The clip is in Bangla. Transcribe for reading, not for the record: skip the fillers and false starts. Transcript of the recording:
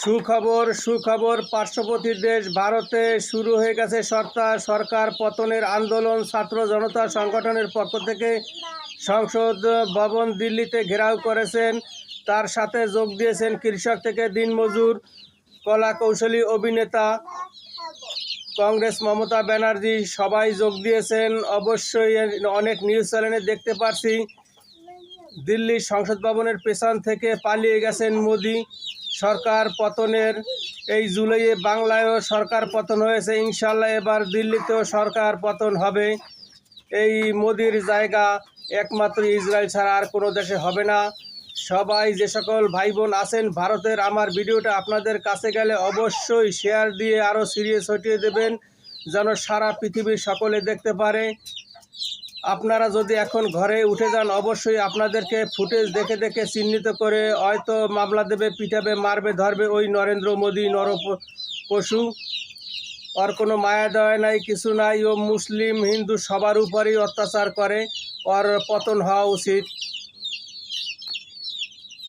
সুখবর সুখবর পার্শ্ববর্তী দেশ ভারতে শুরু হয়ে গেছে সরকার পতনের আন্দোলন। ছাত্র জনতা সংগঠনের পক্ষ থেকে সংসদ ভবন দিল্লিতে ঘেরাও করেছেন। তার সাথে যোগ দিয়েছেন কৃষক থেকে দিনমজুর, কলা কৌশলী, অভিনেতা, কংগ্রেস, মমতা ব্যানার্জি সবাই যোগ দিয়েছেন। অবশ্যই অনেক নিউজ চ্যানেলে দেখতে পাচ্ছি দিল্লির সংসদ ভবনের পেছন থেকে পালিয়ে গেছেন মোদি। সরকার পতনের এই জুলাইয়ে বাংলায়ও সরকার পতন হয়েছে, ইনশাল্লাহ এবার দিল্লিতেও সরকার পতন হবে। এই মোদির জায়গা একমাত্র ইসরায়েল ছাড়া আর কোনো দেশে হবে না। সবাই যে সকল ভাই বোন আছেন ভারতের, আমার ভিডিওটা আপনাদের কাছে গেলে অবশ্যই শেয়ার দিয়ে আরও সিরিয়ে ছড়িয়ে দেবেন, যেন সারা পৃথিবীর সকলে দেখতে পারে। আপনারা যদি এখন ঘরে উঠে যান, অবশ্যই আপনাদেরকে ফুটেজ দেখে দেখে চিহ্নিত করে হয়তো মামলা দেবে, পিটাবে, মারবে, ধরবে ওই নরেন্দ্র মোদী পশু। ওর কোনো মায়া দেওয়া নাই, কিছু নাই। ও মুসলিম হিন্দু সবার উপরেই অত্যাচার করে। ওর পতন হওয়া উচিত।